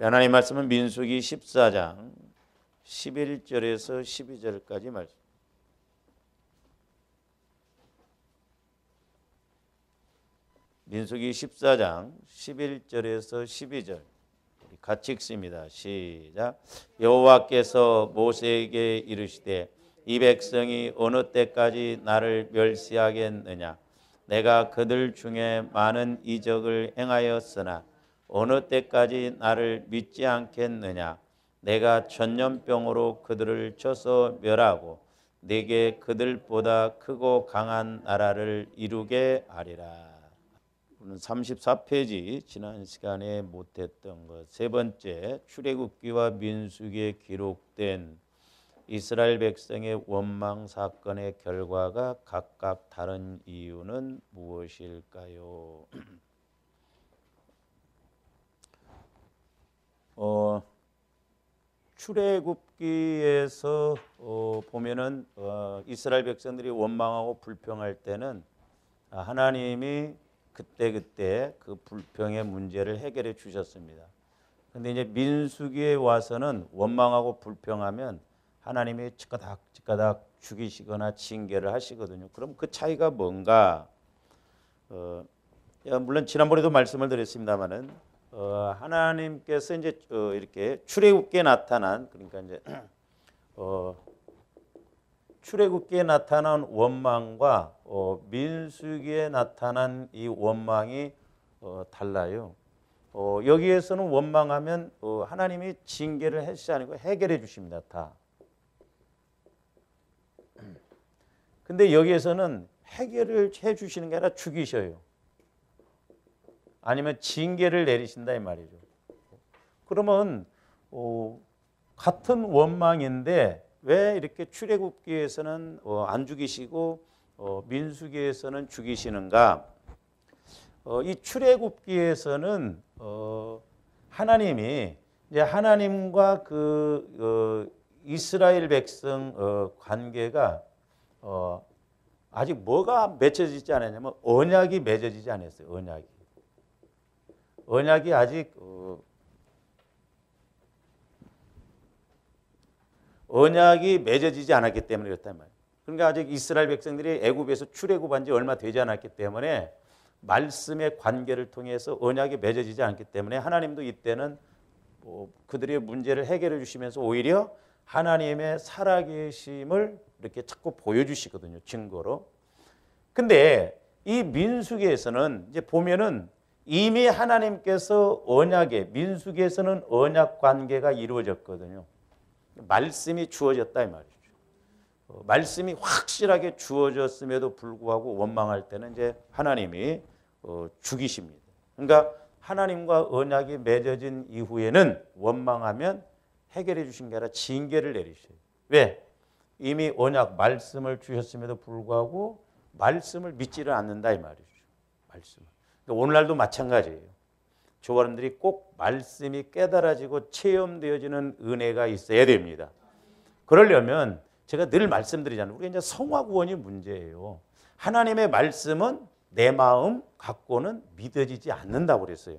하나님 말씀은 민수기 14장 11절에서 12절까지 말씀. 민수기 14장 11절에서 12절 같이 읽습니다. 시작. 여호와께서 모세에게 이르시되 이 백성이 어느 때까지 나를 멸시하겠느냐. 내가 그들 중에 많은 이적을 행하였으나 어느 때까지 나를 믿지 않겠느냐. 내가 전염병으로 그들을 쳐서 멸하고 내게 그들보다 크고 강한 나라를 이루게 하리라. 34페이지 지난 시간에 못했던 것 세 번째, 출애굽기와 민수기에 기록된 이스라엘 백성의 원망 사건의 결과가 각각 다른 이유는 무엇일까요? 출애굽기에서 보면은 이스라엘 백성들이 원망하고 불평할 때는 하나님이 그때 그 불평의 문제를 해결해 주셨습니다. 근데 이제 민수기에 와서는 원망하고 불평하면 하나님이 치까닥 죽이시거나 징계를 하시거든요. 그럼 그 차이가 뭔가? 물론 지난번에도 말씀을 드렸습니다만은 하나님께서 이제 이렇게 출애굽기에 나타난, 그러니까 이제 출애굽기에 나타난 원망과 민수기에 나타난 이 원망이 달라요. 여기에서는 원망하면 하나님이 징계를 하시지 않고 해결해 주십니다. 다. 근데 여기에서는 해결을 해 주시는 게 아니라 죽이셔요. 아니면 징계를 내리신다 이 말이죠. 그러면 같은 원망인데 왜 이렇게 출애굽기에서는 안 죽이시고 민수기에서는 죽이시는가? 이 출애굽기에서는 하나님이 이제 하나님과 그 이스라엘 백성 관계가 아직 뭐가 맺혀지지 않았냐면 언약이 맺어지지 않았어요. 언약이 아직 언약이 맺어지지 않았기 때문에 그렇단 말이에요. 그러니까 아직 이스라엘 백성들이 애굽에서 출애굽한 지 얼마 되지 않았기 때문에 말씀의 관계를 통해서 언약이 맺어지지 않기 때문에 하나님도 이때는 그들의 문제를 해결해 주시면서 오히려 하나님의 살아계심을 이렇게 자꾸 보여주시거든요. 증거로. 근데 이 민수기에서는 이제 보면은 이미 하나님께서 민수기에서는 언약 관계가 이루어졌거든요. 말씀이 주어졌다 이 말이죠. 말씀이 확실하게 주어졌음에도 불구하고 원망할 때는 이제 하나님이 죽이십니다. 그러니까 하나님과 언약이 맺어진 이후에는 원망하면 해결해 주신 게 아니라 징계를 내리셔요. 왜? 이미 언약 말씀을 주셨음에도 불구하고 말씀을 믿지를 않는다 이 말이죠. 말씀을. 그러니까 오늘날도 마찬가지예요. 저여러분들이 꼭 말씀이 깨달아지고 체험되어지는 은혜가 있어야 됩니다. 그러려면 제가 늘 말씀드리잖아요. 우리 이제 성화 구원이 문제예요. 하나님의 말씀은 내 마음 갖고는 믿어지지 않는다고 그랬어요.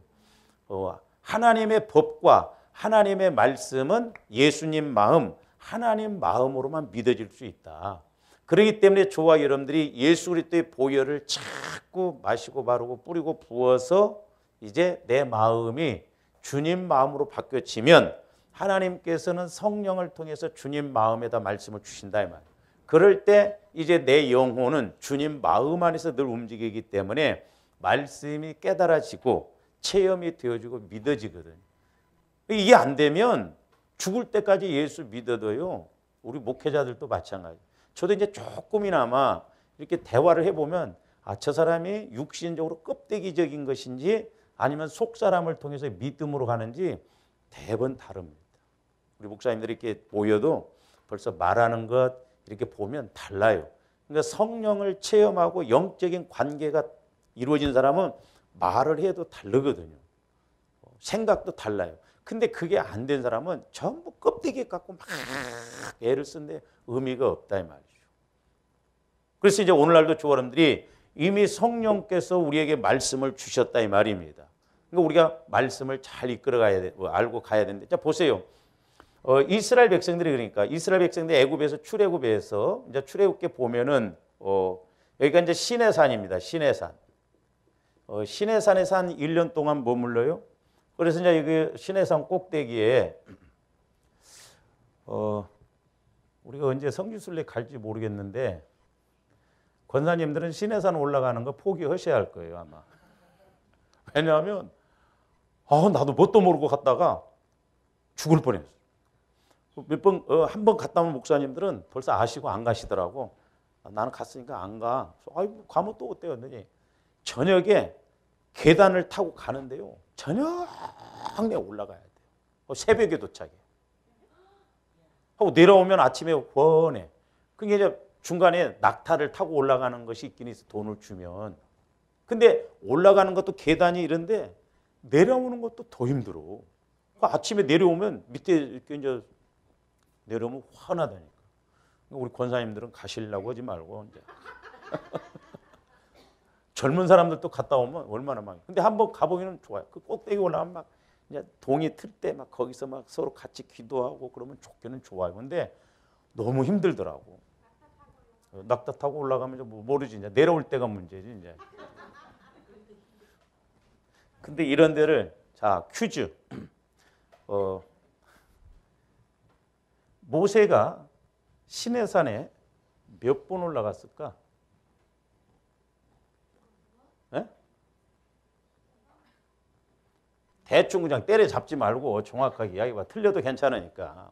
하나님의 법과 하나님의 말씀은 예수님 마음, 하나님 마음으로만 믿어질 수 있다. 그렇기 때문에 저와 여러분들이 예수 그리스도의 보혈을 자꾸 마시고 바르고 뿌리고 부어서 이제 내 마음이 주님 마음으로 바뀌어지면 하나님께서는 성령을 통해서 주님 마음에다 말씀을 주신다 이 말. 그럴 때 이제 내 영혼은 주님 마음 안에서 늘 움직이기 때문에 말씀이 깨달아지고 체험이 되어지고 믿어지거든요. 이게 안 되면 죽을 때까지 예수 믿어도요. 우리 목회자들도 마찬가지. 저도 이제 조금이나마 이렇게 대화를 해보면 저 사람이 육신적으로 껍데기적인 것인지 아니면 속 사람을 통해서 믿음으로 가는지 대번 다릅니다. 우리 목사님들이 이렇게 모여도 벌써 말하는 것 이렇게 보면 달라요. 그러니까 성령을 체험하고 영적인 관계가 이루어진 사람은 말을 해도 다르거든요. 생각도 달라요. 근데 그게 안 된 사람은 전부 껍데기 갖고 막 애를 쓰는데 의미가 없다 이 말이죠. 그래서 이제 오늘날도 저여러분들이 이미 성령께서 우리에게 말씀을 주셨다 이 말입니다. 그러니까 우리가 말씀을 잘 이끌어가야 돼, 알고 가야 되는데, 자 보세요. 이스라엘 백성들이 그러니까 이스라엘 백성들이 애굽에서 출애굽에서 이제 출애굽기 보면은 여기가 이제 시내산입니다. 시내산. 시내산에서 한 1년 동안 머물러요. 그래서 이제 여기 시내산 꼭대기에 우리가 언제 성지순례 갈지 모르겠는데 권사님들은 시내산 올라가는 거 포기하셔야 할 거예요 아마. 왜냐하면 나도 뭣도 모르고 갔다가 죽을 뻔했어요. 한 번 갔다 온 목사님들은 벌써 아시고 안 가시더라고. 나는 갔으니까 안 가. 가면 또 어때요? 그랬더니 저녁에 계단을 타고 가는데요. 저녁에 올라가야 돼요. 새벽에 도착해. 하고 내려오면 아침에 훤해. 그게 이제 중간에 낙타를 타고 올라가는 것이 있긴 있어. 돈을 주면. 근데 올라가는 것도 계단이 이런데 내려오는 것도 더 힘들어. 아침에 내려오면 밑에 이렇게 이제 내려오면 환하다니까. 우리 권사님들은 가시려고 하지 말고 이제. 젊은 사람들도 갔다 오면 얼마나 많이. 근데 한번 가보기는 좋아요. 그 꼭대기 올라가면 막 이제 동이 틀 때 막 거기서 막 서로 같이 기도하고 그러면 좋기는 좋아요. 근데 너무 힘들더라고. 낙타 타고 올라가면 이제 모르지 이제 내려올 때가 문제지 이제. 근데 이런 데를 자 퀴즈. 모세가 시내산에 몇 번 올라갔을까? 네? 대충 그냥 때려잡지 말고 정확하게 이야기해봐. 틀려도 괜찮으니까.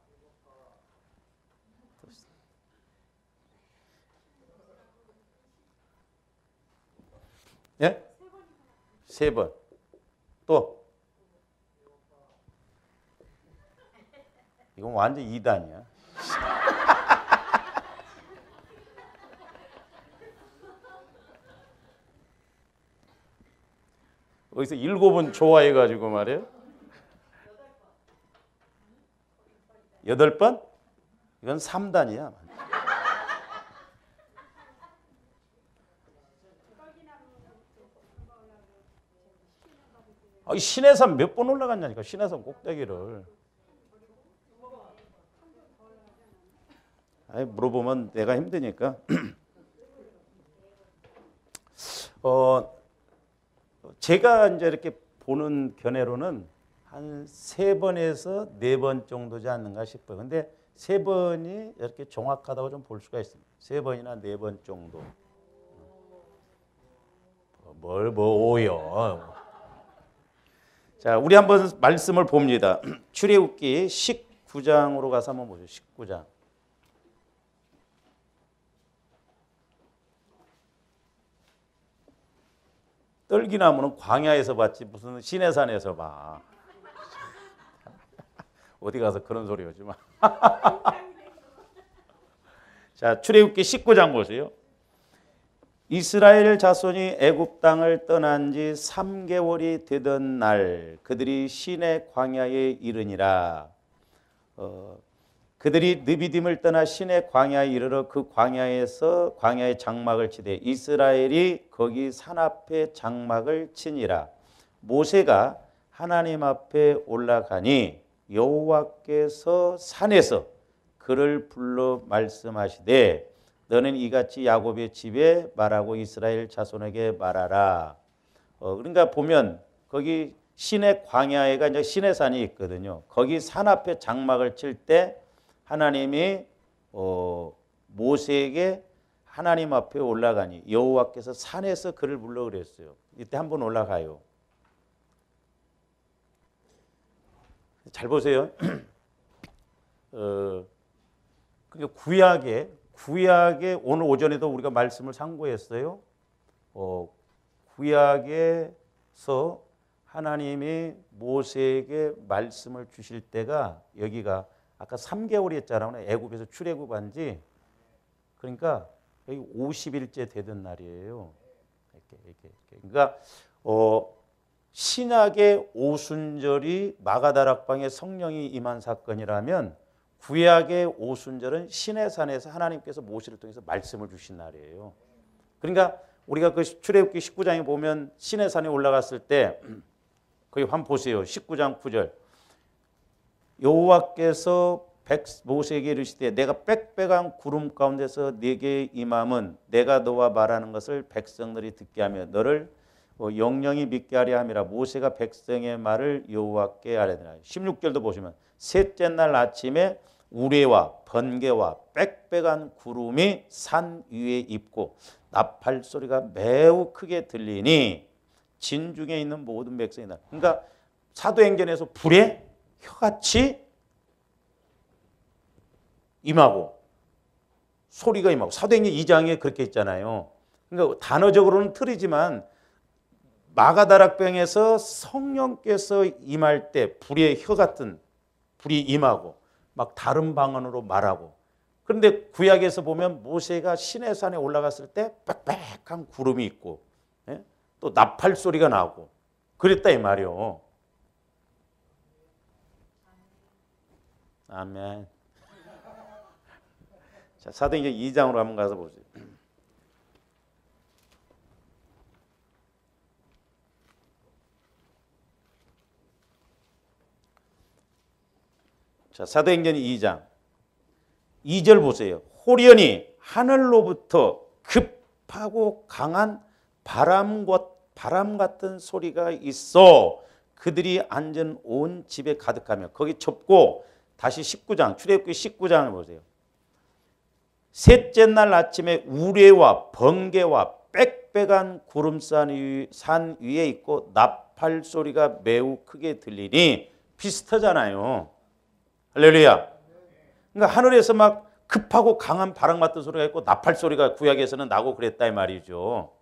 예? 3번. 또? 이건 완전 2단이야. 거기서 7번 좋아해가지고 말이에요. 8번? 이건 3단이야. 시내산 몇 번 올라갔냐니까. 시내산 꼭대기를. 물어보면 내가 힘드니까. 제가 이제 이렇게 보는 견해로는 한 3번에서 4번 정도지 않는가 싶어요. 근데 3번이 이렇게 정확하다고 좀 볼 수가 있습니다. 3번이나 4번 정도. 뭘 오요. 자, 우리 한번 말씀을 봅니다. 출애굽기 19장으로 가서 한번 보죠. 19장. 떨기나무는 광야에서 봤지 무슨 시내산에서 봐. 어디 가서 그런 소리 하지 마. 자, 출애굽기 19장 보세요. 이스라엘 자손이 애굽 땅을 떠난 지 3개월이 되던 날 그들이 시내 광야에 이르니라. 그들이 느비딤을 떠나 시내 광야에 이르러 그 광야에서 광야의 장막을 치되 이스라엘이 거기 산 앞에 장막을 치니라. 모세가 하나님 앞에 올라가니 여호와께서 산에서 그를 불러 말씀하시되 너는 이같이 야곱의 집에 말하고 이스라엘 자손에게 말하라. 그러니까 보면 거기 시내 광야에가 이제 시내산이 있거든요. 거기 산 앞에 장막을 칠 때 하나님이 모세에게 하나님 앞에 올라가니 여호와께서 산에서 그를 불러 그랬어요. 이때 한번 올라가요. 잘 보세요. 그러니까 구약에 오늘 오전에도 우리가 말씀을 상고했어요. 구약에서 하나님이 모세에게 말씀을 주실 때가 여기가 아까 3개월이 했잖아요. 애굽에서 출애굽한 지 그러니까 여기 50일째 되던 날이에요. 이렇게. 그러니까 신약의 오순절이 마가다락방에 성령이 임한 사건이라면 구약의 오순절은 시내산에서 하나님께서 모세를 통해서 말씀을 주신 날이에요. 그러니까 우리가 그 출애굽기 19장에 보면 시내산에 올라갔을 때 거기 한번 보세요. 19장 9절. 여호와께서 모세에게 이르시되 내가 빽빽한 구름 가운데서 네게 임함은 내가 너와 말하는 것을 백성들이 듣게 하며 너를 영영이 믿게 하려 함이라. 모세가 백성의 말을 여호와께 아뢰니라. 16절도 보시면 셋째 날 아침에 우레와 번개와 빽빽한 구름이 산 위에 있고 나팔 소리가 매우 크게 들리니 진중에 있는 모든 백성이다. 그러니까 사도행전에서 불에 혀같이 임하고 소리가 임하고 사도행전 2장에 그렇게 있잖아요. 그러니까 단어적으로는 틀리지만 마가다락방에서 성령께서 임할 때 불의 혀 같은 불이 임하고 막 다른 방언으로 말하고. 그런데 구약에서 보면 모세가 시내산에 올라갔을 때 빽빽한 구름이 있고 또 나팔 소리가 나고 그랬다 이 말이요. 아멘. 자, 사도행전 2장으로 한번 가서 보세요. 자, 사도행전 2장 2절 보세요. 호련히 하늘로부터 급하고 강한 바람 같은 소리가 있어 그들이 앉은 온 집에 가득하며. 거기 접고 다시 19장 출애굽기 19장을 보세요. 셋째 날 아침에 우레와 번개와 빽빽한 구름산 산 위에 있고 나팔 소리가 매우 크게 들리니 비슷하잖아요. 할렐루야. 그러니까 하늘에서 막 급하고 강한 바람 같은 소리가 있고 나팔 소리가 구약에서는 나고 그랬다 이 말이죠.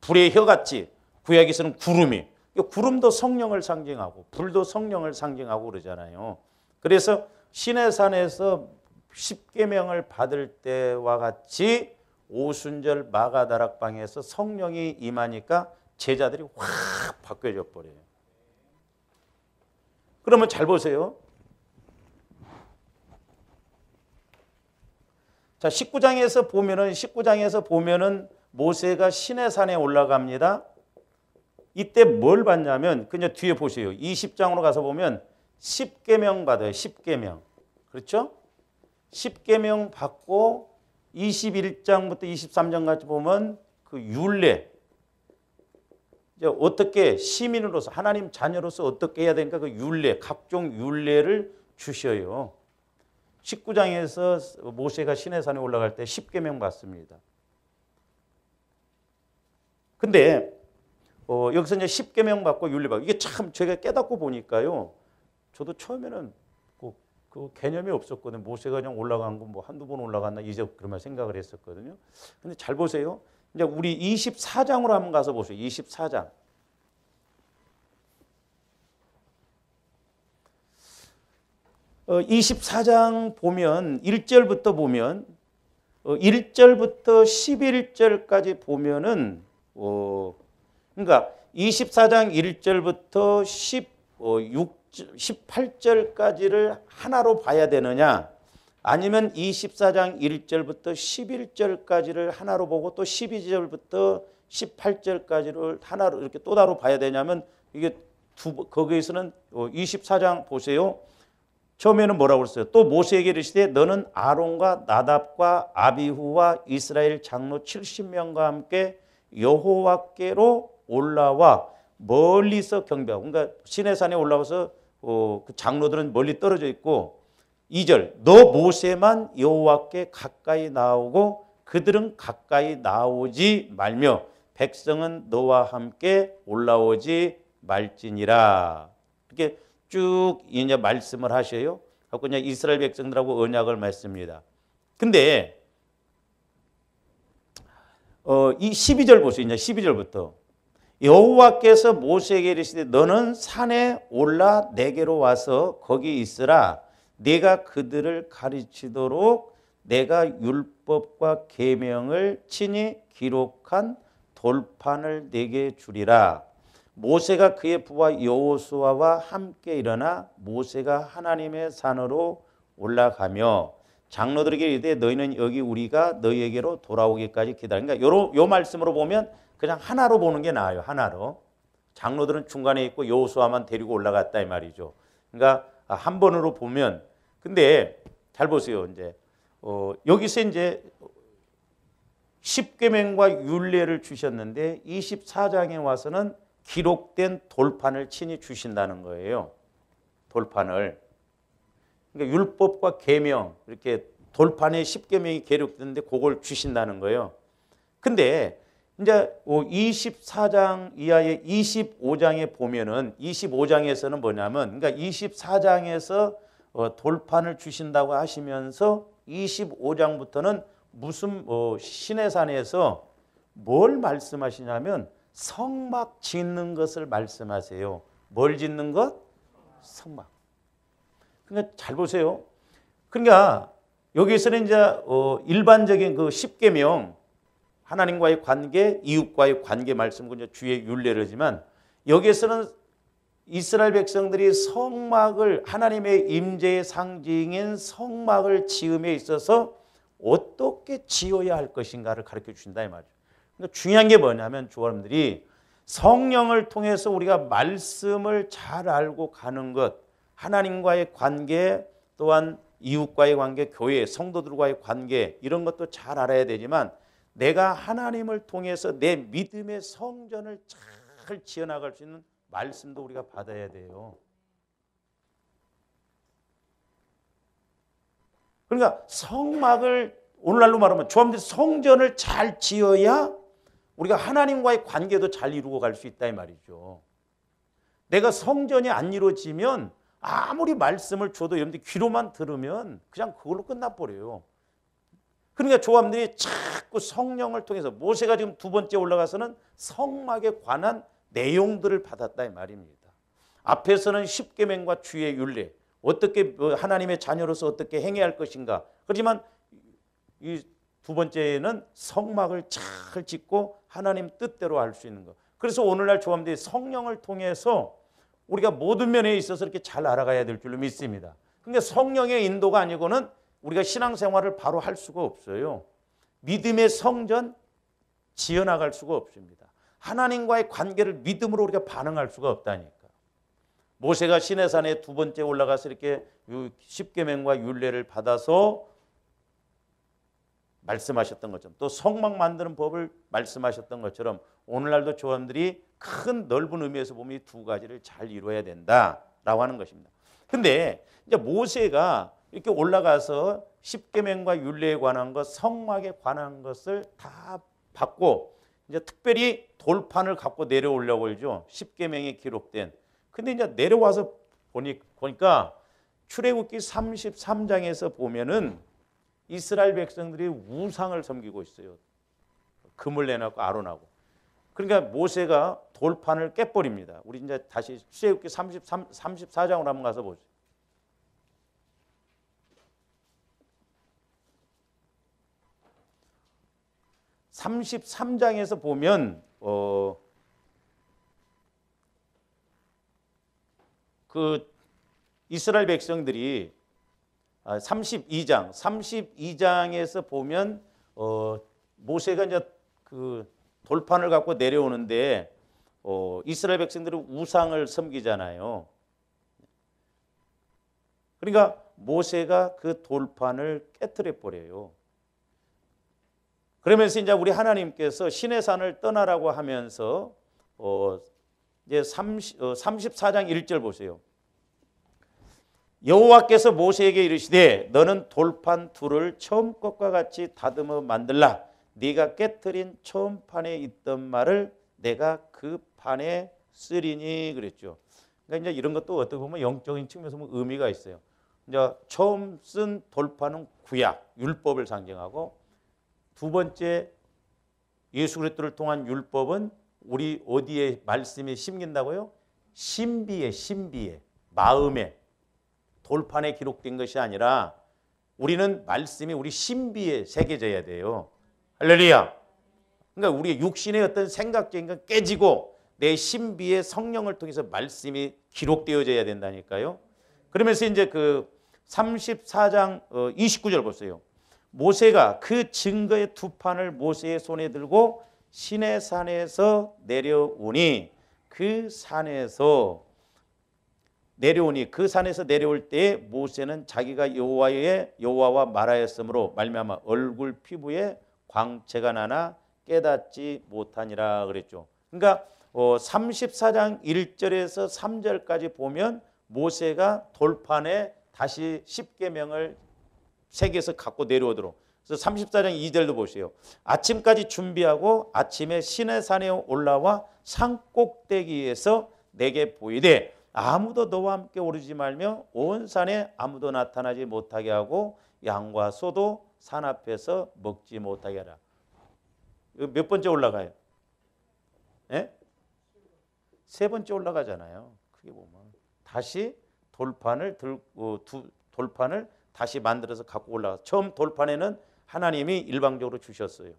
불의 혀같이 구약에서는 구름이. 구름도 성령을 상징하고 불도 성령을 상징하고 그러잖아요. 그래서 시내산에서 십계명을 받을 때와 같이 오순절 마가다락방에서 성령이 임하니까 제자들이 확 바뀌어져 버려요. 그러면 잘 보세요. 자, 19장에서 보면은 모세가 시내산에 올라갑니다. 이때 뭘 받냐면 그냥 뒤에 보세요. 20장으로 가서 보면 십계명 받아요. 십계명. 그렇죠? 십계명 받고 21장부터 23장까지 보면 그 율례. 이제 어떻게 시민으로서 하나님 자녀로서 어떻게 해야 되니까 그 율례, 각종 율례를 주셔요. 19장에서 모세가 시내산에 올라갈 때 십계명 받습니다. 근데 여기서 이제 십계명 받고 율례 받고 이게 참 제가 깨닫고 보니까요. 저도 처음에는 그 개념이 없었거든요. 모세가 그냥 올라간 거 뭐 한두 번 올라갔나 이제 그런 생각을 했었거든요. 근데 잘 보세요. 이제 우리 24장으로 한번 가서 보세요. 24장. 24장 보면 1절부터 보면 1절부터 11절까지 보면은 그러니까 24장 1절부터 18절까지를 하나로 봐야 되느냐 아니면 24장 1절부터 11절까지를 하나로 보고 또 12절부터 18절까지를 하나로 이렇게 또 따로 봐야 되냐면 이게 거기에서는 24장 보세요. 처음에는 뭐라고 그랬어요? 또 모세에게 이르시되 너는 아론과 나답과 아비후와 이스라엘 장로 70명과 함께 여호와께로 올라와 멀리서 경배하고. 그러니까 시내산에 올라와서 그 장로들은 멀리 떨어져 있고 2절 너 모세만 여호와께 가까이 나오고 그들은 가까이 나오지 말며 백성은 너와 함께 올라오지 말지니라. 이렇게 쭉 이제 말씀을 하셔요. 갖고 그냥 이스라엘 백성들하고 언약을 맺습니다. 근데 이 12절 보세요. 이제 12절부터 여호와께서 모세에게 이르시되 너는 산에 올라 내게로 와서 거기 있으라. 내가 그들을 가르치도록 내가 율법과 계명을 친히 기록한 돌판을 내게 주리라. 모세가 그의 부하 여호수아와 함께 일어나 모세가 하나님의 산으로 올라가며 장로들에게 이르되 너희는 여기 우리가 너희에게로 돌아오기까지 기다려. 그러니까 요 말씀으로 보면 그냥 하나로 보는 게 나아요. 하나로. 장로들은 중간에 있고 여호수아만 데리고 올라갔다 이 말이죠. 그러니까 한 번으로 보면 근데 잘 보세요. 이제 여기서 이제 십계명과 율례를 주셨는데 24장에 와서는 기록된 돌판을 친히 주신다는 거예요. 돌판을. 그러니까 율법과 계명 이렇게 돌판에 십계명이 기록됐는데 그걸 주신다는 거예요. 근데 이제 24장 이하의 25장에 보면은 25장에서는 뭐냐면 그러니까 24장에서 돌판을 주신다고 하시면서 25장부터는 무슨 시내산에서 뭘 말씀하시냐면 성막 짓는 것을 말씀하세요. 뭘 짓는 것? 성막. 그러니까 잘 보세요. 그러니까 여기서는 이제 일반적인 그 십계명 하나님과의 관계, 이웃과의 관계 말씀고 이제 주의 율례르지만 여기에서는 이스라엘 백성들이 성막을 하나님의 임재의 상징인 성막을 지음에 있어서 어떻게 지어야 할 것인가를 가르쳐 주신다 이 말이죠. 그러니까 중요한 게 뭐냐면 여러분들이 성령을 통해서 우리가 말씀을 잘 알고 가는 것, 하나님과의 관계 또한 이웃과의 관계, 교회, 성도들과의 관계 이런 것도 잘 알아야 되지만 내가 하나님을 통해서 내 믿음의 성전을 잘 지어나갈 수 있는 말씀도 우리가 받아야 돼요. 그러니까 성막을 오늘날로 말하면 주님들 성전을 잘 지어야 우리가 하나님과의 관계도 잘 이루고 갈 수 있다 이 말이죠. 내가 성전이 안 이루어지면 아무리 말씀을 줘도 여러분들 귀로만 들으면 그냥 그걸로 끝나버려요. 그러니까 조합들이 자꾸 성령을 통해서 모세가 지금 두 번째 올라가서는 성막에 관한 내용들을 받았다 이 말입니다. 앞에서는 십계명과 주의 율례 어떻게 하나님의 자녀로서 어떻게 행해야 할 것인가. 그렇지만 이 두 번째는 성막을 잘 짓고 하나님 뜻대로 할 수 있는 것. 그래서 오늘날 조합들이 성령을 통해서 우리가 모든 면에 있어서 이렇게 잘 알아가야 될 줄로 믿습니다. 그러니까 성령의 인도가 아니고는 우리가 신앙생활을 바로 할 수가 없어요. 믿음의 성전 지어나갈 수가 없습니다. 하나님과의 관계를 믿음으로 우리가 반응할 수가 없다니까. 모세가 시내산에 두 번째 올라가서 이렇게 십계명과 율례를 받아서 말씀하셨던 것처럼 또 성막 만드는 법을 말씀하셨던 것처럼 오늘날도 조원들이 큰 넓은 의미에서 보면 이 두 가지를 잘 이루어야 된다라고 하는 것입니다. 근데 이제 모세가 이렇게 올라가서 십계명과 율례에 관한 것, 성막에 관한 것을 다 받고 이제 특별히 돌판을 갖고 내려오려고 하죠. 십계명에 기록된. 근데 이제 내려와서 보니까 출애굽기 33장에서 보면은 이스라엘 백성들이 우상을 섬기고 있어요. 금을 내놓고 아론하고. 그러니까 모세가 돌판을 깨버립니다. 우리 이제 다시 출애굽기 34장으로 한번 가서 보죠. (33장에서) 보면 그 이스라엘 백성들이 32장에서 보면 모세가 이제 그 돌판을 갖고 내려오는데 이스라엘 백성들은 우상을 섬기잖아요. 그러니까 모세가 그 돌판을 깨트려 버려요. 그러면서 이제 우리 하나님께서 시내산을 떠나라고 하면서 이제 34장 1절 보세요. 여호와께서 모세에게 이르시되 너는 돌판 둘을 처음 것과 같이 다듬어 만들라. 네가 깨트린 처음 판에 있던 말을 내가 그 판에 쓰리니 그랬죠. 그러니까 이제 이런 것도 어떻게 보면 영적인 측면에서 보면 의미가 있어요. 이제 처음 쓴 돌판은 구약, 율법을 상징하고 두 번째 예수 그리스도를 통한 율법은 우리 어디에 말씀이 심긴다고요? 신비에 마음에 돌판에 기록된 것이 아니라 우리는 말씀이 우리 신비에 새겨져야 돼요. 할렐루야. 그러니까 우리 육신의 어떤 생각적인 건 깨지고 내 신비의 성령을 통해서 말씀이 기록되어져야 된다니까요. 그러면서 이제 그 34장 29절 보세요. 모세가 그 증거의 두 판을 모세의 손에 들고 시내산에서 내려오니 그 산에서 내려오니 그 산에서 내려올 때에 모세는 자기가 여호와와 말하였으므로 말미암아 얼굴 피부에 광채가 나나 깨닫지 못하니라 그랬죠. 그러니까 34장 1절에서 3절까지 보면 모세가 돌판에 다시 십계명을 새겨서 갖고 내려오도록. 그래서 34장 2절도 보세요. 아침까지 준비하고 아침에 시내산에 올라와 산 꼭대기에서 내게 보이되 아무도 너와 함께 오르지 말며 온 산에 아무도 나타나지 못하게 하고 양과 소도 산 앞에서 먹지 못하게 하라. 몇 번째 올라가요? 예? 세 번째 올라가잖아요. 크게 보면 다시 돌판을 돌판을 다시 만들어서 갖고 올라가. 처음 돌판에는 하나님이 일방적으로 주셨어요.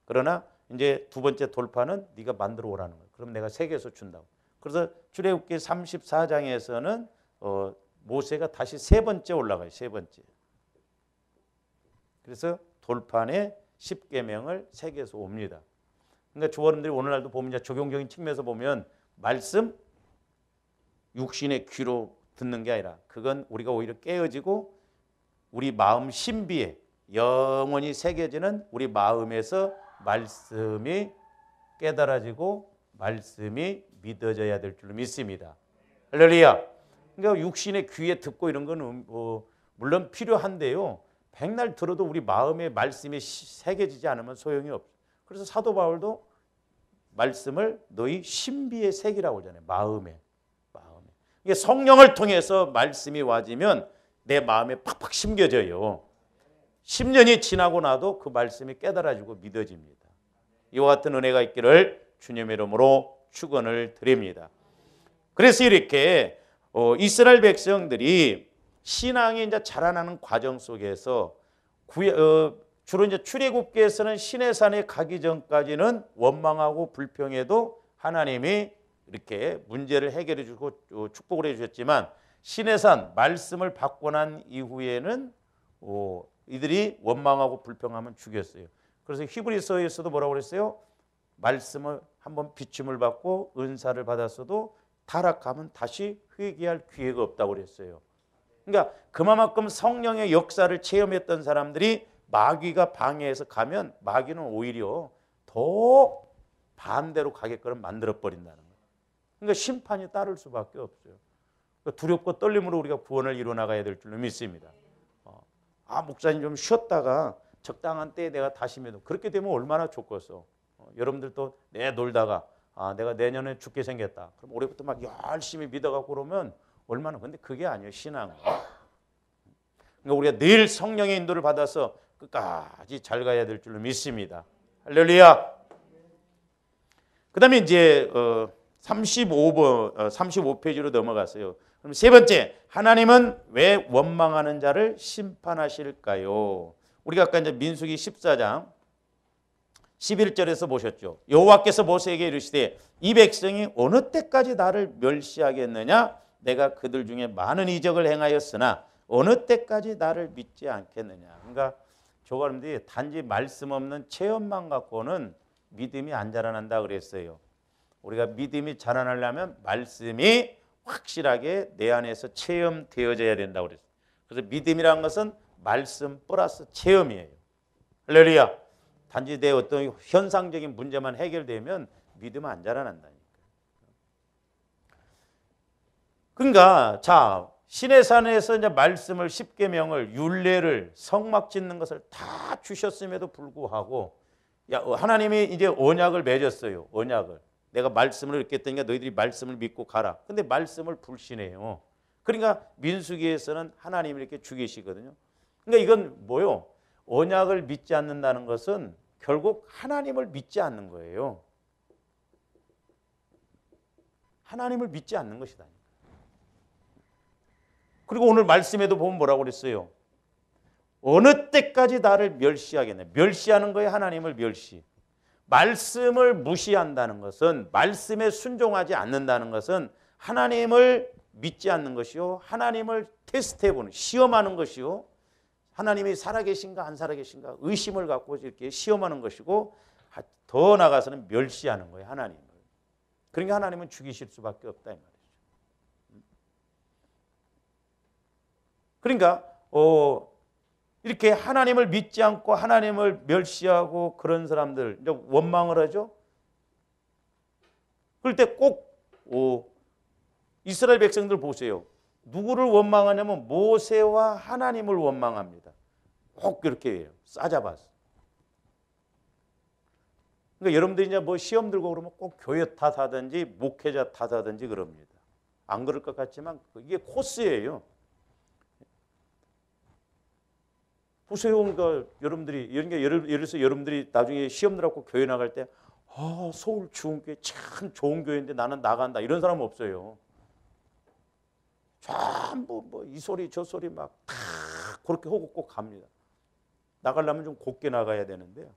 그러나 이제 두 번째 돌판은 네가 만들어 오라는 거예요. 그럼 내가 세계에서 준다고. 그래서 출애굽기 34장에서는 모세가 다시 세 번째 올라가요. 세 번째. 그래서 돌판에 십계명을 세계에서 옵니다. 그러니까 조원들이 오늘날도 보면 이제 적용적인 측면에서 보면 말씀 육신의 귀로 듣는 게 아니라 그건 우리가 오히려 깨어지고 우리 마음 신비에 영원히 새겨지는 우리 마음에서 말씀이 깨달아지고 말씀이 믿어져야 될 줄로 믿습니다. 할렐루야. 그러니까 육신의 귀에 듣고 이런 건 물론 필요한데요. 백날 들어도 우리 마음에 말씀이 새겨지지 않으면 소용이 없어요. 그래서 사도 바울도 말씀을 너희 신비의 새기라고 하잖아요. 마음에. 이게 성령을 통해서 말씀이 와지면 내 마음에 팍팍 심겨져요. 10년이 지나고 나도 그 말씀이 깨달아지고 믿어집니다. 이와 같은 은혜가 있기를 주님의 이름으로 축원을 드립니다. 그래서 이렇게 이스라엘 백성들이 신앙이 이제 자라나는 과정 속에서 주로 이제 출애굽기에서는 시내산에 가기 전까지는 원망하고 불평해도 하나님이 이렇게 문제를 해결해 주고 축복을 해 주셨지만 시내산 말씀을 받고 난 이후에는 이들이 원망하고 불평하면 죽였어요. 그래서 히브리서에서도 뭐라고 그랬어요? 말씀을 한번 비춤을 받고 은사를 받았어도 타락하면 다시 회개할 기회가 없다고 그랬어요. 그러니까 그만큼 성령의 역사를 체험했던 사람들이 마귀가 방해해서 가면 마귀는 오히려 더 반대로 가게끔 만들어버린다는 거예요. 그러니까 심판이 따를 수밖에 없어요. 그러니까 두렵고 떨림으로 우리가 구원을 이뤄나가야 될 줄로 믿습니다. 목사님 좀 쉬었다가 적당한 때에 내가 다시 믿어. 그렇게 되면 얼마나 좋겠어. 여러분들도 놀다가 내가 내년에 죽게 생겼다. 그럼 올해부터 막 열심히 믿어갖고 그러면 얼마나. 근데 그게 아니에요. 신앙은. 그러니까 우리가 늘 성령의 인도를 받아서 끝까지 잘 가야 될 줄로 믿습니다. 할렐루야. 그 다음에 이제 35페이지로 넘어갔어요. 그럼 세 번째, 하나님은 왜 원망하는 자를 심판하실까요? 우리가 아까 이제 민수기 14장 11절에서 보셨죠. 여호와께서 모세에게 이르시되 이 백성이 어느 때까지 나를 멸시하겠느냐? 내가 그들 중에 많은 이적을 행하였으나 어느 때까지 나를 믿지 않겠느냐? 그러니까 조가람들이 단지 말씀 없는 체험만 갖고는 믿음이 안 자라난다 그랬어요. 우리가 믿음이 자라나려면 말씀이 확실하게 내 안에서 체험되어져야 된다고 그랬어요. 그래서 믿음이라는 것은 말씀 플러스 체험이에요. 할렐루야. 단지 내 어떤 현상적인 문제만 해결되면 믿음은 안 자라난다니까. 그러니까 시내산에서 이제 말씀을 십계명을 율례를 성막 짓는 것을 다 주셨음에도 불구하고 하나님이 이제 언약을 맺었어요. 언약을. 내가 말씀을 이렇게 했더니까 너희들이 말씀을 믿고 가라. 근데 말씀을 불신해요. 그러니까 민수기에서는 하나님을 이렇게 죽이시거든요. 그러니까 이건 뭐요? 언약을 믿지 않는다는 것은 결국 하나님을 믿지 않는 거예요. 하나님을 믿지 않는 것이다. 그리고 오늘 말씀에도 보면 뭐라고 그랬어요? 어느 때까지 나를 멸시하겠냐. 멸시하는 거예요. 하나님을 멸시. 말씀을 무시한다는 것은, 말씀에 순종하지 않는다는 것은 하나님을 믿지 않는 것이요, 하나님을 테스트해보는, 시험하는 것이요, 하나님이 살아계신가 안 살아계신가 의심을 갖고 이렇게 시험하는 것이고, 더 나아가서는 멸시하는 거예요. 하나님을. 그러니까 하나님은 죽이실 수밖에 없다 이 말이죠. 그러니까 이렇게 하나님을 믿지 않고 하나님을 멸시하고 그런 사람들 이제 원망을 하죠. 그럴 때 꼭 이스라엘 백성들 보세요. 누구를 원망하냐면 모세와 하나님을 원망합니다. 꼭 그렇게 해요. 싸잡아서. 그러니까 여러분들이 이제 뭐 시험 들고 그러면 꼭 교회 탓하든지 목회자 탓하든지 그럽니다. 안 그럴 것 같지만 이게 코스예요. 보세요. 그러니까 여러분들이 예를 들어서 여러분들이 나중에 시험 들어갖고 교회 나갈 때 서울 주은교회 참 좋은 교회인데 나는 나간다 이런 사람 없어요. 전부 뭐 이 소리 저 소리 막 다 그렇게 하고 꼭 갑니다. 나가려면 좀 곱게 나가야 되는데요.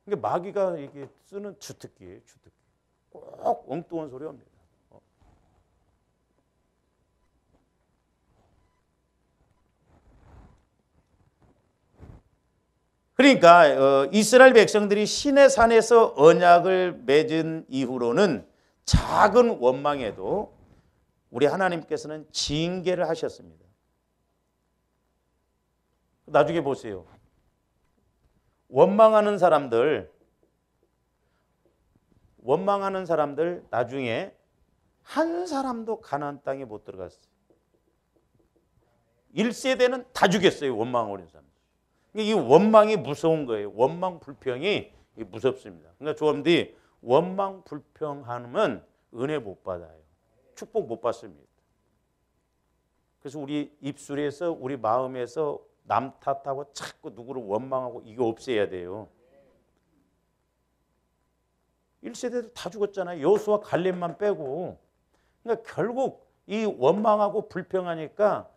그러니까 마귀가 이게 쓰는 주특기예요. 주특기. 꼭 엉뚱한 소리 합니다. 그러니까 이스라엘 백성들이 시내 산에서 언약을 맺은 이후로는 작은 원망에도 우리 하나님께서는 징계를 하셨습니다. 나중에 보세요. 원망하는 사람들 나중에 한 사람도 가나안 땅에 못 들어갔어요. 1세대는 다 죽였어요. 원망하고 있는 사람. 이 원망이 무서운 거예요. 원망 불평이 무섭습니다. 그러니까 조합들이 원망 불평하면 은혜 못 받아요. 축복 못 받습니다. 그래서 우리 입술에서 우리 마음에서 남 탓하고 자꾸 누구를 원망하고 이거 없애야 돼요. 1세대들 다 죽었잖아요. 여호수아 갈렙만 빼고. 그러니까 결국 이 원망하고 불평하니까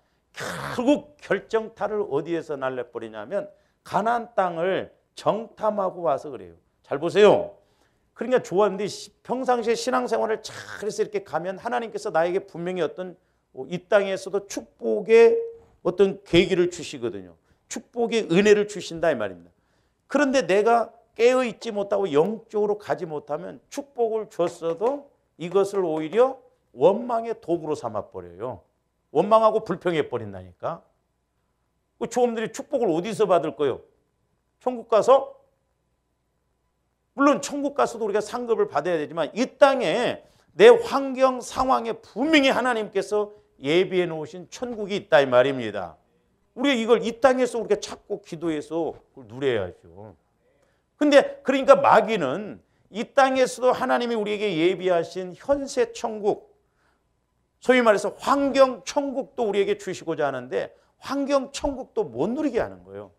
결국 결정타를 어디에서 날려버리냐면 가나안 땅을 정탐하고 와서 그래요. 잘 보세요. 그러니까 좋았는데 평상시에 신앙생활을 잘해서 이렇게 가면 하나님께서 나에게 분명히 어떤 이 땅에서도 축복의 어떤 계기를 주시거든요. 축복의 은혜를 주신다 이 말입니다. 그런데 내가 깨어있지 못하고 영적으로 가지 못하면 축복을 줬어도 이것을 오히려 원망의 도구로 삼아버려요. 원망하고 불평해 버린다니까. 그 조om들이 축복을 어디서 받을 거요? 천국 가서? 물론 천국 가서도 우리가 상급을 받아야 되지만 이 땅에 내 환경 상황에 분명히 하나님께서 예비해 놓으신 천국이 있다 이 말입니다. 우리가 이걸 이 땅에서 우리가 찾고 기도해서 그걸 누려야죠. 근데 그러니까 마귀는 이 땅에서도 하나님이 우리에게 예비하신 현세 천국, 소위 말해서 환경 천국도 우리에게 주시고자 하는데 환경 천국도 못 누리게 하는 거예요.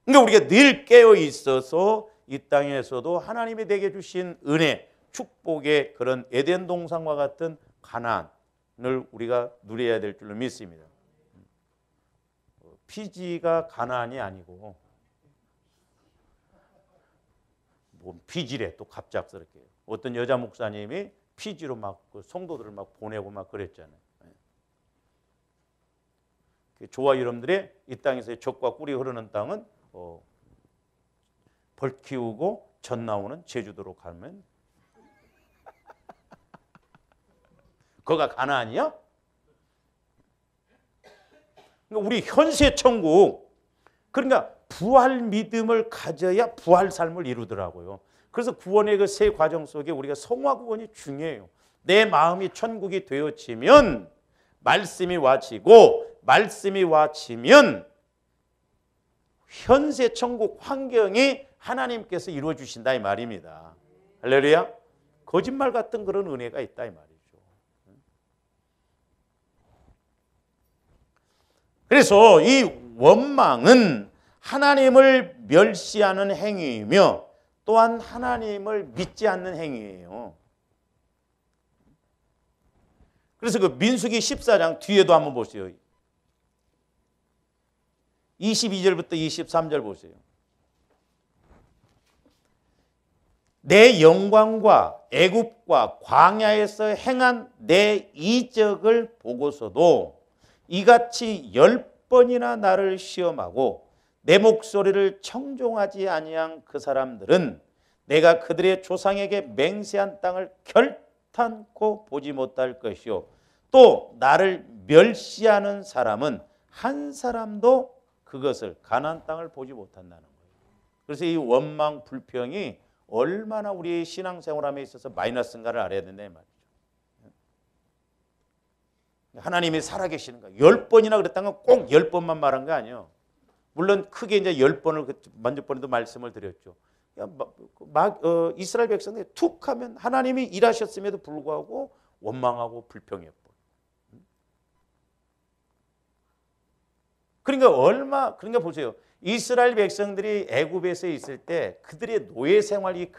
그러니까 우리가 늘 깨어 있어서 이 땅에서도 하나님이 내게 주신 은혜, 축복의 그런 에덴 동산과 같은 가나안을 우리가 누려야 될 줄로 믿습니다. 피지가 가나안이 아니고 뭐 피지래 또 갑작스럽게 어떤 여자 목사님이 피지로 막 그 성도들을 막 보내고 막 그랬잖아요. 저와 여러분들의 이 땅에서의 젖과 꿀이 흐르는 땅은 벌 키우고 젖 나오는 제주도로 가면 거가 가나안이야? 그러니까 우리 현세 천국, 그러니까 부활 믿음을 가져야 부활 삶을 이루더라고요. 그래서 구원의 그 세 과정 속에 우리가 성화 구원이 중요해요. 내 마음이 천국이 되어지면 말씀이 와지고 말씀이 와지면 현세 천국 환경이 하나님께서 이루어 주신다 이 말입니다. 할렐루야. 거짓말 같은 그런 은혜가 있다 이 말이죠. 그래서 이 원망은 하나님을 멸시하는 행위이며 또한 하나님을 믿지 않는 행위예요. 그래서 그 민수기 14장 뒤에도 한번 보세요. 22절부터 23절 보세요. 내 영광과 애굽과 광야에서 행한 내 이적을 보고서도 이같이 10번이나 나를 시험하고 내 목소리를 청종하지 아니한 그 사람들은 내가 그들의 조상에게 맹세한 땅을 결탄코 보지 못할 것이요 또 나를 멸시하는 사람은 한 사람도 그것을 가나안 땅을 보지 못한다는 거예요. 그래서 이 원망 불평이 얼마나 우리 신앙생활함에 있어서 마이너스인가를 알아야 된다 이 말이죠. 하나님이 살아계시는가 10번이나 그랬다는 건 꼭 10번만 말한 거 아니에요. 물론 크게 이제 10번을 먼저번에도 말씀을 드렸죠. 이스라엘 백성들이 툭 하면 하나님이 일하셨음에도 불구하고 원망하고 불평했고. 그러니까 보세요. 이스라엘 백성들이 애굽에서 있을 때 그들의 노예 생활이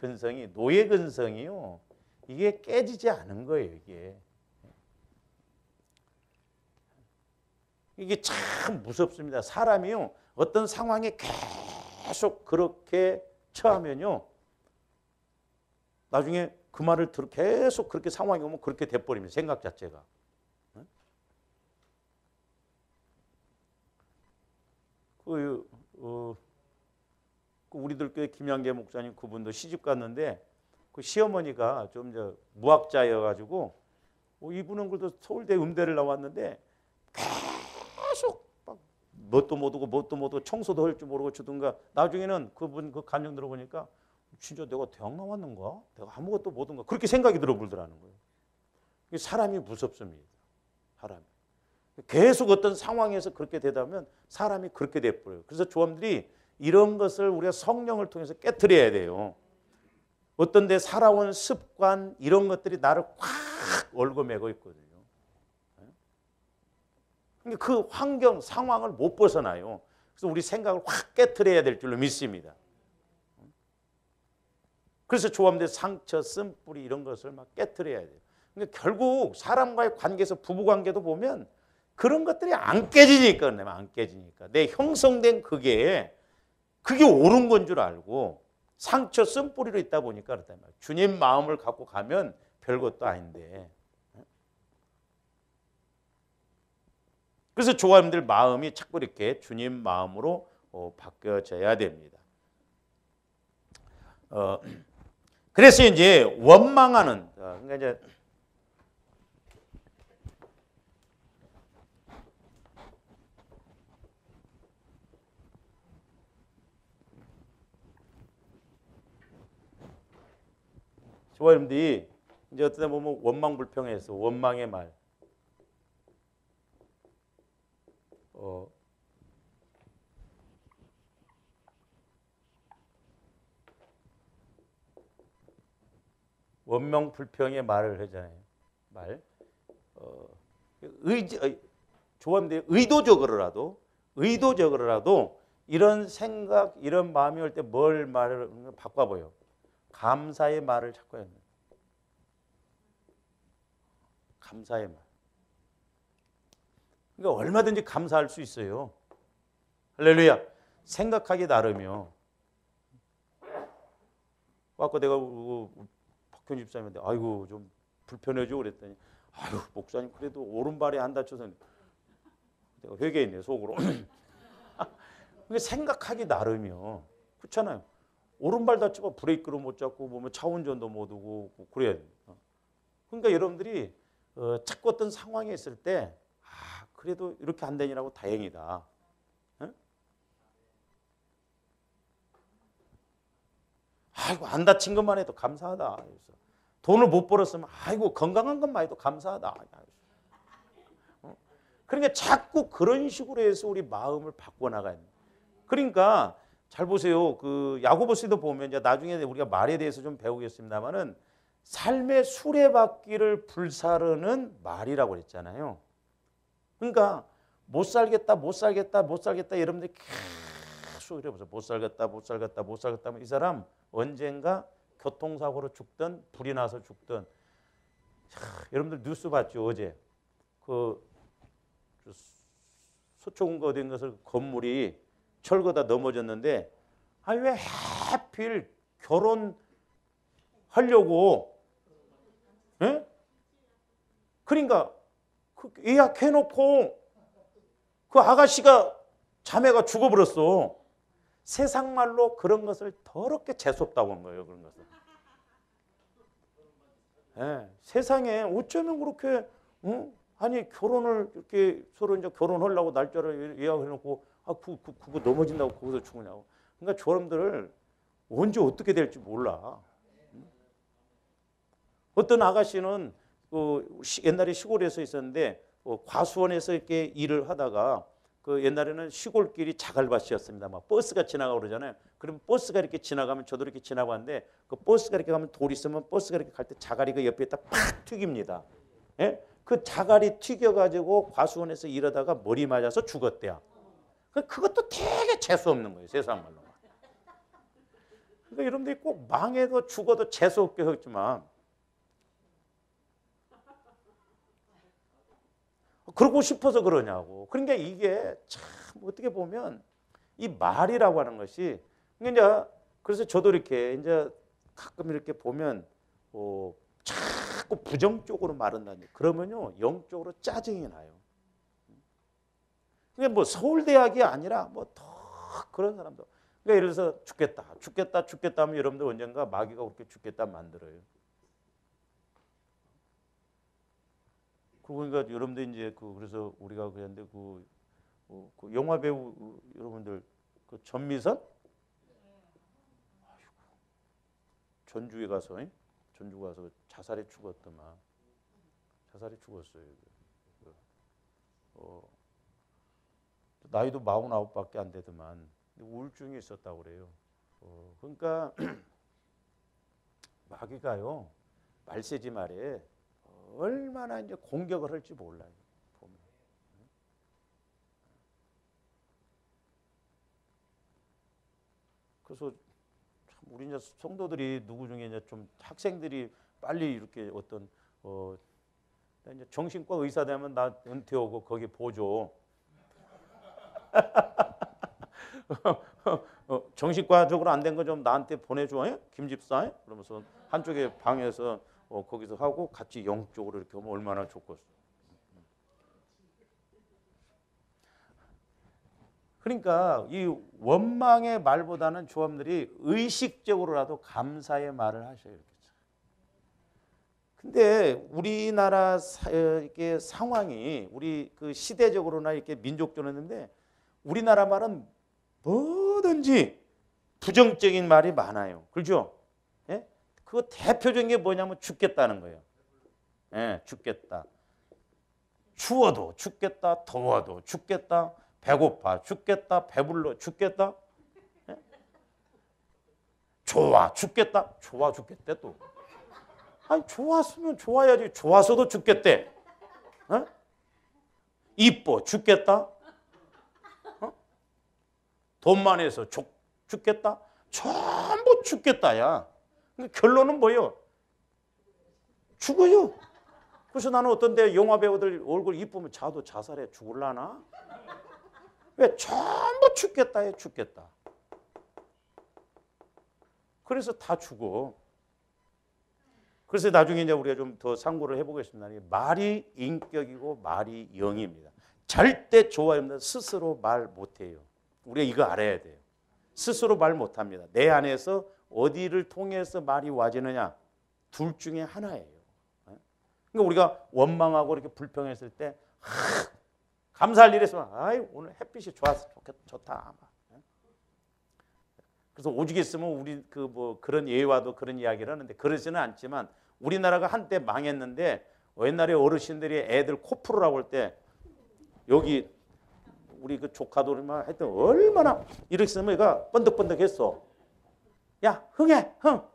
노예 근성이요. 이게 깨지지 않은 거예요, 이게 참 무섭습니다. 사람이요. 어떤 상황에 계속 그렇게 처하면요. 나중에 그 말을 계속 그렇게 상황이 오면 그렇게 돼버립니다. 생각 자체가. 우리들 교회 김양계 목사님 그분도 시집 갔는데 그 시어머니가 좀 무학자여가지고 이분은 그래도 서울대 음대를 나왔는데 계속 막 뭣도 못하고 청소도 할 줄 모르고 주든가 나중에는 그분 그 간증 들어보니까 진짜 내가 대학 나왔는가? 내가 아무것도 못한가? 그렇게 생각이 들어보더라는 거예요. 사람이 무섭습니다. 사람이. 계속 어떤 상황에서 그렇게 되다 보면 사람이 그렇게 돼버려요. 그래서 조함들이 이런 것을 우리가 성령을 통해서 깨트려야 돼요. 어떤 데 살아온 습관 이런 것들이 나를 확 얽어매고 있거든요. 그 환경, 상황을 못 벗어나요. 그래서 우리 생각을 확 깨트려야 될 줄로 믿습니다. 그래서 조함들 상처, 쓴뿌리 이런 것을 막 깨트려야 돼요. 그러니까 결국 사람과의 관계에서 부부관계도 보면 그런 것들이 안 깨지니까 내 형성된 그게 옳은 건 줄 알고 상처 쓴뿌리로 있다 보니까 그렇단 말이에요. 주님 마음을 갖고 가면 별것도 아닌데. 그래서 조함들 마음이 자꾸 이렇게 주님 마음으로 바뀌어져야 됩니다. 그래서 이제 원망하는 그러니까 이제 조함들이 이제 어떤 때 보면 원망 불평해서 원망의 말 원망 불평의 말을 하잖아요. 조함들이 의도적으로라도 이런 생각, 이런 마음이 올 때 뭘 말을 바꿔봐요. 감사의 말을 자꾸 해야 돼요. 감사의 말. 그러니까 얼마든지 감사할 수 있어요. 할렐루야. 생각하기 나름이요. 아까 내가 박현 집사님한테 아이고 좀 불편해져 그랬더니 아유 목사님 그래도 오른발에 안 다쳐서 내가 회개했네 속으로. 생각하기 나름이요. 그렇잖아요. 오른발 다치고 브레이크를 못 잡고 보면 차 운전도 못 하고 그래야 돼요. 그러니까 여러분들이 자꾸 어떤 상황에 있을 때 그래도 이렇게 안 되니라고 다행이다. 아이고 안 다친 것만 해도 감사하다. 그래서 돈을 못 벌었으면 아이고 건강한 것만 해도 감사하다. 그러니까 자꾸 그런 식으로 해서 우리 마음을 바꿔나가야 돼요. 그러니까 잘 보세요. 그 야고보서도 보면 이제 나중에 우리가 말에 대해서 좀 배우겠습니다만은 삶의 수레바퀴를 불사르는 말이라고 그랬잖아요. 그러니까 못 살겠다 여러분들이 계속 이래 보세요. 못 살겠다. 이 사람 언젠가 교통사고로 죽든 불이 나서 죽든. 여러분들 뉴스 봤죠 어제? 그 서초군가 어딘 것을 건물이 철거다 넘어졌는데 왜 하필 결혼하려고 그러니까 예약해놓고 그 아가씨가 자매가 죽어버렸어. 세상 말로 그런 것을 더럽게 재수없다고 하는 거예요. 그런 것을. 예, 세상에 어쩌면 그렇게 아니 결혼을 이렇게 서로 이제 결혼하려고 날짜를 예약해놓고 그거 넘어진다고 거기서 죽으냐고. 그러니까 저놈들을 언제 어떻게 될지 몰라. 어떤 아가씨는 옛날에 시골에서 있었는데 과수원에서 이렇게 일을 하다가 그 옛날에는 시골길이 자갈밭이었습니다. 막 버스가 지나가고 그러잖아요. 그러면 버스가 이렇게 지나가면 저도 이렇게 지나가는데 그 버스가 이렇게 가면 돌 있으면 버스가 이렇게 갈 때 자갈이 그 옆에다 팍 튀깁니다. 예? 그 자갈이 튀겨가지고 과수원에서 일하다가 머리 맞아서 죽었대요. 그것도 되게 재수 없는 거예요. 세상 말로. 그러니까 여러분들이 꼭 망해도 죽어도 재수 없게 했지만 그러고 싶어서 그러냐고. 그러니까 이게 참 어떻게 보면 이 말이라고 하는 것이 이제 그래서 저도 이렇게 이제 가끔 이렇게 보면 자꾸 부정적으로 말한다니. 그러면요 영적으로 짜증이 나요. 그게 뭐 서울대학이 아니라 뭐 더 그런 사람도. 그러니까 예를 들어서 죽겠다 하면 여러분들 언젠가 마귀가 그렇게 죽겠다 만들어요. 그러니까 여러분들 이제 그래서 우리가 그랬는데 그 영화 배우 여러분들 그 전미선 전주 가서 자살해 죽었더만. 자살해 죽었어요. 나이도 49밖에 안 되더만. 우울증이 있었다고 그래요. 그러니까 마귀가요 말세지 말에 얼마나 이제 공격을 할지 몰라요. 보면. 그래서 참 우리 이제 성도들이 누구 중에 이제 좀 학생들이 빨리 이렇게 어떤 이제 정신과 의사 되면 나 은퇴하고 거기 보조. 정신과적으로 안 된 거 좀 나한테 보내줘, 김 집사. 그러면서 한쪽에 방에서 거기서 하고 같이 영적으로 이렇게 하면 얼마나 좋겠어. 그러니까 이 원망의 말보다는 조합들이 의식적으로라도 감사의 말을 하셔야 되겠죠. 근데 우리나라 이렇게 상황이 우리 그 시대적으로나 이렇게 민족적으로 했는데 우리나라 말은 뭐든지 부정적인 말이 많아요. 그렇죠? 예? 그 대표적인 게 뭐냐면 죽겠다는 거예요. 예, 죽겠다. 추워도 죽겠다. 더워도 죽겠다. 배고파 죽겠다. 배불러 죽겠다. 예? 좋아 죽겠다. 좋아 죽겠대 또. 아니 좋았으면 좋아야지. 좋아서도 죽겠대. 예? 이뻐 죽겠다. 돈만 해서 죽겠다? 전부 죽겠다야. 그러니까 결론은 뭐예요? 죽어요. 그래서 나는 어떤 데 영화 배우들 얼굴 이쁘면 자도 자살해 죽을라나? 왜? 전부 죽겠다에 죽겠다. 그래서 다 죽어. 그래서 나중에 이제 우리가 좀 더 상고를 해보겠습니다. 말이 인격이고 말이 영입니다. 절대 좋아합니다. 스스로 말 못해요. 우리가 이거 알아야 돼요. 스스로 말 못합니다. 내 안에서 어디를 통해서 말이 와지느냐. 둘 중에 하나예요. 그러니까 우리가 원망하고 이렇게 불평했을 때 감사할 일이 있으면 아이 오늘 햇빛이 좋았어. 좋다. 그래서 오죽 있으면 우리 그런 예화도 그런 이야기를 하는데 그러지는 않지만 우리나라가 한때 망했는데 옛날에 어르신들이 애들 코 풀으라고 할 때 여기 우리 그 조카들만 하여튼 얼마나 이렇게 쓰면 얘가 번득번득했어. 야 흥해 흥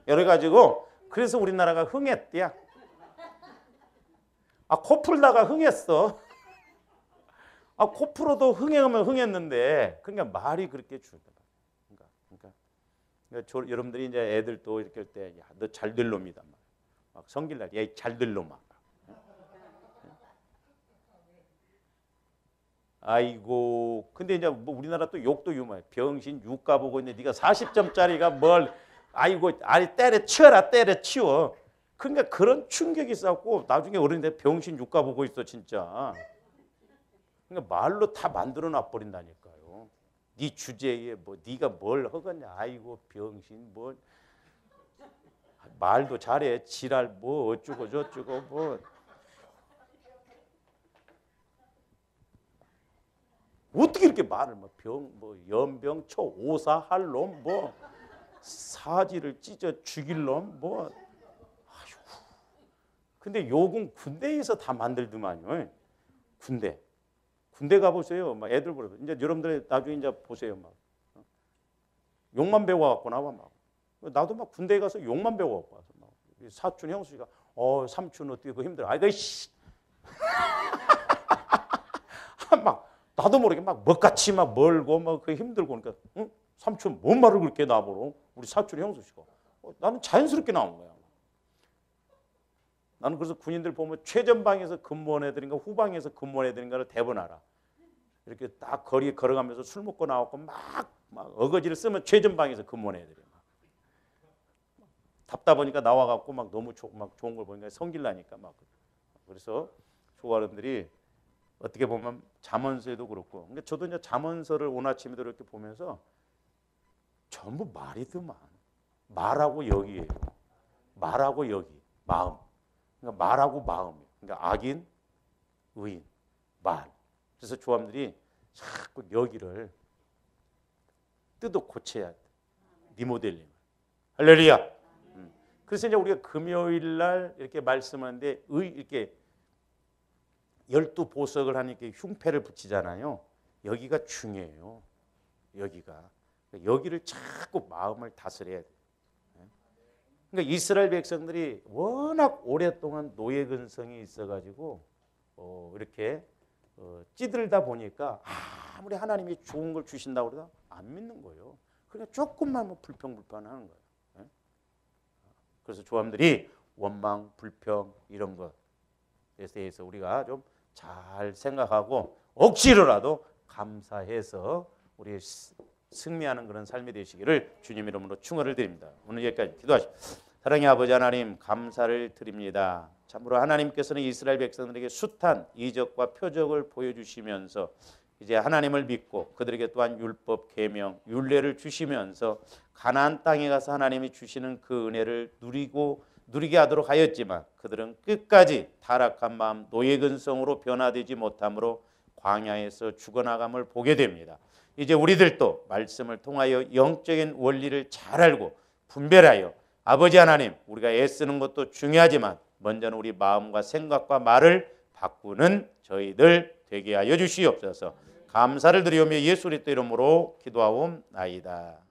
이래가지고 그래서 우리나라가 흥했대야. 코 풀다가 흥했어. 코 풀어도 흥하면 흥했는데 그러니까 말이 그렇게 중요하다. 그러니까 여러분들이 이제 애들도 이렇게 할 때 야 너 잘 될 놈이다 막 성질날 야 잘 될 놈아. 아이고 근데 이제 뭐 우리나라 또 욕도 유명해. 병신 육가 보고 있는데 네가 40점짜리가 뭘 아이고 아니 때려치워라 때려치워. 그러니까 그런 충격이 있었고 나중에 어른인데 병신 육가 보고 있어 진짜. 그러니까 말로 다 만들어 놔 버린다니까. 네 주제에 뭐 네가 뭘 허겠냐. 아이고 병신 뭐 말도 잘해. 지랄 뭐 어쩌고 저쩌고 뭐 어떻게 이렇게 말을 뭐 연병초 오사할 놈 뭐 사지를 찢어 죽일 놈 뭐 아이고. 근데 욕은 군대에서 다 만들더만요. 군대 가보세요. 막 애들 보러 이제 여러분들 나중에 이제 보세요. 막 욕만 배워갖고 나와 막 나도 막 군대에 가서 욕만 배워갖고 와서 막 사촌 형수가 삼촌 어떻게 그 힘들어. 아이고 씨. 막 나도 모르게 막 먹같이 막 멀고 막 그 힘들고 그러니까 응? 삼촌 뭔 말을 그렇게 나보러 우리 사촌 형수씨가 나는 자연스럽게 나온 거야. 나는 그래서 군인들 보면 최전방에서 근무한 애들인가 후방에서 근무한 애들인가를 대번 알아. 이렇게 딱 거리에 걸어가면서 술 먹고 나왔고 막 어거지를 쓰면 최전방에서 근무한 애들이 막 답답하니까 나와갖고 막 너무 막 좋은 걸 보니까 성질나니까 막 그래서 조가람들이 어떻게 보면 잠언서에도 그렇고 그러니까 저도 이제 잠언서를 오늘 아침에도 이렇게 보면서 전부 말이더만 말하고 여기예요. 말하고 여기 마음. 그러니까 말하고 마음이에요. 그러니까 악인, 의인, 말. 그래서 조함들이 자꾸 여기를 뜯어 고쳐야 돼. 니모델링. 할렐루야. 그래서 이제 우리가 금요일 날 이렇게 말씀하는데 이렇게 12보석을 하니까 흉패를 붙이잖아요. 여기가 중요해요. 여기를 자꾸 마음을 다스려야 돼요. 그러니까 이스라엘 백성들이 워낙 오랫동안 노예 근성이 있어가지고 이렇게 찌들다 보니까 아무리 하나님이 좋은 걸 주신다고 그래도 안 믿는 거예요. 그러니까 조금만 뭐 불평불만하는 거예요. 그래서 조함들이 원망, 불평 이런 것에 대해서 우리가 좀 잘 생각하고 억지로라도 감사해서 우리 승리하는 그런 삶이 되시기를 주님 이름으로 축원을 드립니다. 오늘 여기까지 기도하십시오. 사랑의 아버지 하나님 감사를 드립니다. 참으로 하나님께서는 이스라엘 백성들에게 숱한 이적과 표적을 보여주시면서 이제 하나님을 믿고 그들에게 또한 율법, 계명, 율례를 주시면서 가나안 땅에 가서 하나님이 주시는 그 은혜를 누리게 하도록 하였지만 그들은 끝까지 타락한 마음, 노예 근성으로 변화되지 못함으로 광야에서 죽어나감을 보게 됩니다. 이제 우리들도 말씀을 통하여 영적인 원리를 잘 알고 분별하여 아버지 하나님 우리가 애쓰는 것도 중요하지만 먼저는 우리 마음과 생각과 말을 바꾸는 저희들 되게 하여 주시옵소서. 감사를 드리오며 예수 그리스도 이름으로 기도하옵나이다.